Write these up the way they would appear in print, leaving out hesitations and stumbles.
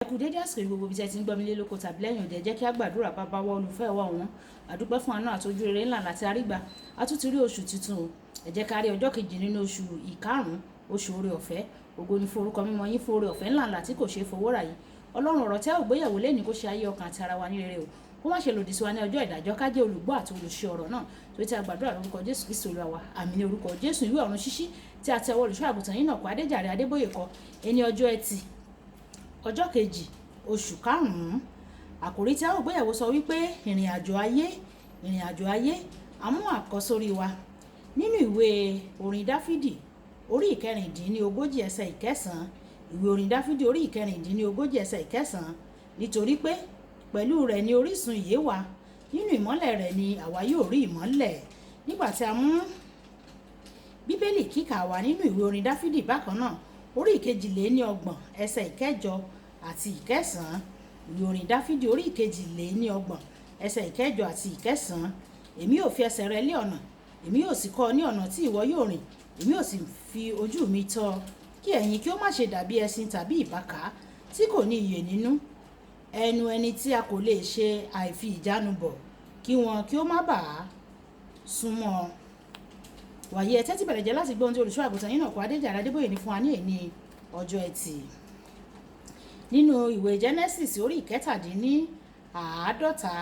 Ẹ kú dédé àsìkò gbogbo bí tẹ́ ti ń gbọ́ mi lé lóko tàbí lẹ́yìn òde, jẹ́ kí a gbàdúrà. Bàbá wa olùfẹ́ wa ọ̀wọ́n, àdúpẹ́ fún àánú àti ojú rere ńlá láti àrígbà. A tún ti rí oṣù tuntun o. Ẹ jẹ́ ká rí ọjọ́ kejì nínú oṣù ìkarùn-ún, oṣù oore ọ̀fẹ́. Ògo ni fún orúkọ mímọ́ yín fún oore ọ̀fẹ́ ńlá ńlá tí kò ṣeé fowó rà yìí. Ọlọ́run, ọ̀rọ̀ tí a ò gbéyẹ̀wò lẹ́ni kó ṣe ayé ọkàn àti ara wa ní rere o. Kó má ṣe lòdì sí wa ní ọjọ́ ìdájọ́. Ká jẹ́ olùgbọ́ àti olùṣe ọ̀rọ̀ náà. Tó ti a gbàdúrà lórúkọ Jésù Kristi Olúwa wa. Àmín ní orúkọ Jésù. Ìwé ọ̀run ṣíṣí tí a tẹ ọwọ́ olùṣọ́ àgùntàn yín náà kọ Adéjàre Adébóyè kọ. Ẹni ọjọ́ Ẹtì, ọjọ́ kejì, oṣù karùn-ún. Àkòrí tí a ó gbéyẹ̀wò sọ wípé ìrìn àjò ayé, ìrìn àjò ayé. A mú àkọ́sórí wa nínú ìwé orin Dáfídì orí ìkẹrìndínlógójì ẹsẹ̀ ìkẹsàn-án. Ìwé orin Dáfídì orí ìkẹrìndínlógójì ẹsẹ̀ ìkẹsàn-án. Nítorí pé pẹ̀lú rẹ̀ ni orísun ìyè wà, nínú ìmọ́lẹ̀ rẹ̀ ni àwa yóò rí ìmọ́lẹ̀. Nígbà tí a mú Bíbélì kíkà wá nínú ìwé orin Dáfídì bákan náà, orí ìkejìléníọgbọ̀n ẹsẹ̀ ìkẹjọ àti ìkẹsàn-án. Ìwé orin Dáfídì orí ìkejìléníọgbọ̀n ẹsẹ̀ ìkẹjọ àti ìkẹsàn-án. Èmi yóò fi ẹsẹ̀ rẹ lé ọ̀nà, èmi yóò sì kọ́ ọ ní ọ̀nà tí ìwọ yóò rìn, èmi yóò sì fi ojú mi tọ́ ọ, kí ẹ̀yin kí ó má ṣe dàbí ẹṣin tàbí ìbáka tí kò ní iyè nínú, ẹnu ẹni tí a kò lè ṣe àìfi ìjánu bọ̀, kí wọn kí ó má bàa súnmọ́ ọ. Wàyí ẹ tẹ́tí bẹ̀rẹ̀ jẹ́ láti gbọ́ ohun tí olùṣọ́ àgùntàn yín náà kọ Adéjàre Adébóyè ní fún wa ní èní ọjọ́ Ẹtì. Nínú ìwé Genesis orí ìkẹtàdínníàádọ́ta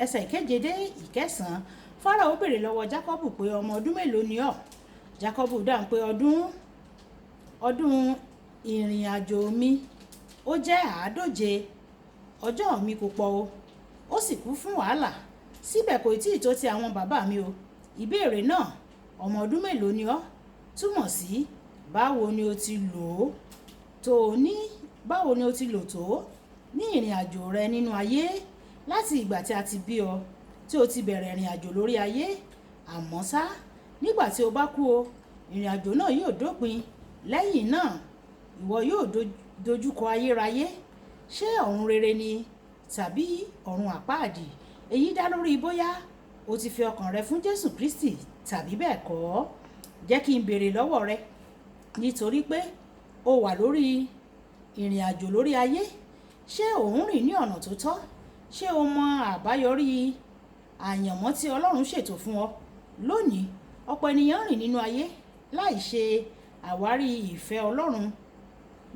ẹsẹ̀ ìkeje dé ìkẹsàn-án, Fáráò béèrè lọ́wọ́ Jákọ́bù pé ọmọ ọdún mélòó ni ọ́? Jákọ́bù dáhùn pé ọdún ìrìn àjò mi ó jẹ́ 140, ọjọ́ mi kò pọ̀ o, ó sì kún fún wàhálà, síbẹ̀ kò tí ì tó ti àwọn bàbá mi o. Ìbéèrè náà, ọmọ ọdún mélòó ni ọ́, túmọ̀ sí báwo ni o ti lò tó ní ìrìn àjò rẹ nínú ayé láti ìgbà tí a ti bí ọ tí o ti bẹ̀rẹ̀ ìrìn àjò lórí ayé. Àmọ́ ṣá, nígbà tí o bá kú o, ìrìn àjò náà yóò dópin. Lẹ́yìn náà, ìwọ yóò dojúkọ ayérayé. Ṣé ọ̀run rere ni tàbí ọ̀run àpáàdì? Èyí dá lórí bóyá o ti fi ọkàn rẹ fún Jésù Kristi tàbí bẹ́ẹ̀ kọ́. Jẹ́ kí n béèrè lọ́wọ́ rẹ, nítorí pé o wà lórí ìrìn àjò lórí ayé. Ṣé ò ń rìn ní ọ̀nà tó tọ́? Ṣé o mọ àbáyọrí àyànmọ́ tí Ọlọ́run ṣètò fún ọ? Lónìí, ọ̀pọ̀ ènìyàn rìn nínú ayé láì ṣe àwárí ìfẹ́ Ọlọ́run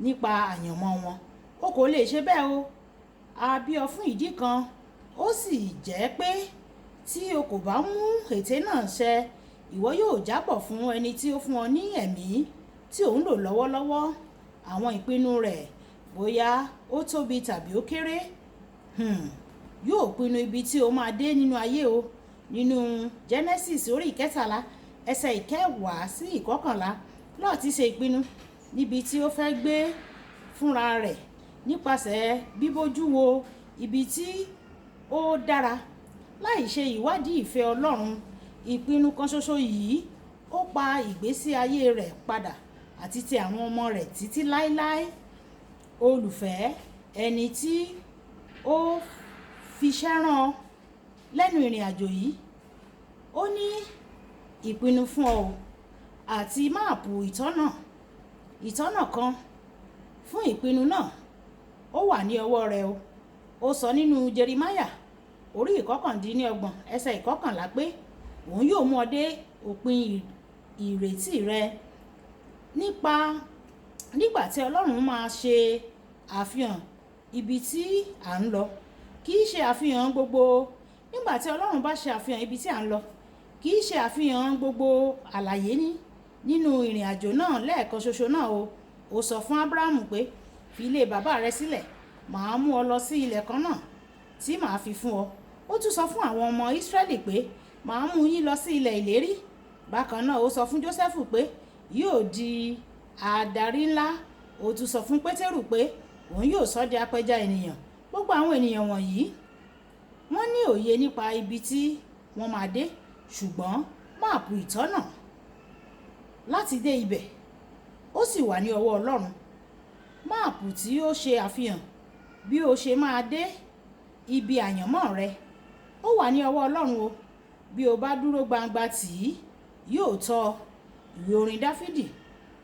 nípa àyànmọ́ wọn. O kò lè ṣe bẹ́ẹ̀ o. A bí ọ fún ìdí kan, ó sì jẹ́ pé tí o kò bá mú ète náà ṣẹ, ìwọ yóò jábọ̀ fún ẹni tí ó fún ọ ní ẹ̀mí tí ò ń lò lọ́wọ́lọ́wọ́. Àwọn ìpinnu rẹ̀, bóyá ó tóbi tàbí ó kéré, yóò pinnu ibi tí o máa dé nínú ayé o. Nínú Genesis orí ìkẹtàlá ẹsẹ̀ ìkẹwàá sí ìkọkànlá, Lọ́ọ̀tì ṣe ìpinnu níbi tí ó fẹ́ gbé fúnra rẹ̀ nípasẹ̀ bíbójú wo ibi tí ó dára láì ṣe ìwádìí ìfẹ́ Ọlọ́run. Ìpinnu kan ṣoṣo yìí ó pa ìgbésí ayé rẹ̀ padà àti ti àwọn ọmọ rẹ̀ títí láéláé. Olùfẹ́, ẹni tí ó fiṣẹ́ rán lẹ́nu ìrìn àjò yìí, ó ní ìpinnu fún ọ àti máàpù ìtọ́nà kan fún ìpinnu náà. Ó wà ní ọwọ́ rẹ o. Ó sọ nínú Jeremáyà orí ìkọkàndínlọ́gbọ̀n ẹsẹ̀ ìkọkànlá pé òun yóò mú ọ dé òpin ìrètí rẹ. Nígbà tí Ọlọ́run máa ṣe àfihàn ibi tí à ń lọ, kì í ṣe àfihàn gbogbo. Nígbà tí Ọlọ́run bá ṣe àfihàn ibi tí à ń lọ, kì í ṣe àfihàn gbogbo àlàyé nínú ìrìn àjò náà lẹ́ẹ̀kan ṣoṣo náà o. Ó sọ fún Ábúráhámù pé fi ilé bàbá rẹ sílẹ̀, màá mú ọ lọ sí ilẹ̀ kan náà tí màá fi fún ọ. Ó tún sọ fún àwọn ọmọ Ísírẹ́lì pé màá mú yín lọ sí ilẹ̀ ìlérí. Bákan náà, ó sọ fún Jósẹ́fù pé yóò di adarí ńlá. Ó tún sọ fún Pétérù pé òun yóò sọ di apẹja ènìyàn. Gbogbo àwọn ènìyàn wọ̀nyí, wọ́n ní òye nípa ibi tí wọ́n máa dé, ṣùgbọ́n máàpù ìtọ́nà láti dé ibẹ̀ ó sì wà ní ọwọ́ Ọlọ́run. Máàpù tí ó ṣe àfihàn bí o ṣe máa dé ibi àyànmọ́ rẹ ó wà ní ọwọ́ Ọlọ́run o. Bí o bá dúró gbangba tì í, yóò tọ́. Ìwé orin Dáfídì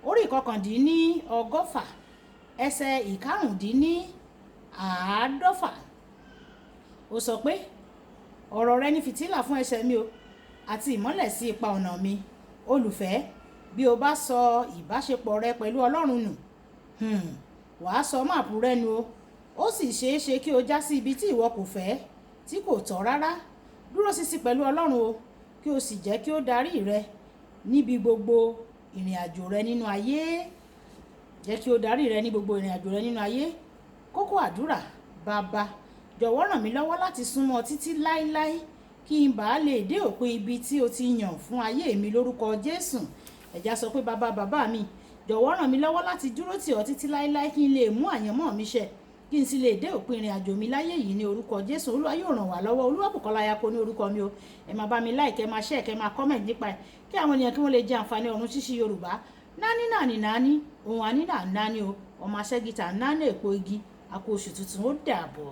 orí ìkọkàndínlọ́gọ́fà ẹsẹ̀ ìkarùndínláàádọ́fà. Ó sọ pé ọ̀rọ̀ rẹ ni fìtílà fún ẹsẹ̀ mi o àti ìmọ́lẹ̀ sí ipa ọ̀nà mi. Olùfẹ́, bí o bá sọ ìbáṣepọ̀ rẹ pẹ̀lú Ọlọ́run nù, wàá sọ máàpù rẹ nù o. Ó sì ṣeé ṣe kí o já sí ibi tí ìwọ kò fẹ́, tí kò tọ́ rárá. Dúró ṣinṣin pẹ̀lú Ọlọ́run o, kí o sì jẹ́ kí ó darí rẹ níbi gbogbo ìrìn àjò rẹ nínú ayé. Jẹ́ kí ó darí rẹ ní gbogbo ìrìn àjò rẹ nínú ayé. Kókó àdúrà: Bàbá, jọ̀wọ́ ràn mí lọ́wọ́ láti súnmọ́ títí láéláé kí n bàa lè dé òpin ibi tí o ti yàn fún ayé mi lórúkọ Jésù. Ẹ̀já sọ pé bàbá mi, jọ̀wọ́ ràn mí lọ́wọ́ láti dúró tì ọ́ títí láéláé kí n lè mú àyànmọ́ mi ṣẹ, kí n sì lè dé òpin ìrìn àjò mi láyé yìí ní orúkọ Jésù. Olúwa yóò ràn wá lọ́wọ́. Olúwabùkọ́lá Ayako ní orúkọ mi o. Ẹ máa bá mi like, ẹ máa share, ẹ máa comment nípa ẹ̀ kí àwọn ènìyàn kí wọ́n lè jẹ àǹfààní ọ̀run ṣíṣí Yorùbá. Náání ohun àní náà náání o. Ọmọ aṣẹ́gita náání èpo igi. A kú oṣù tuntun, ó dàbọ̀.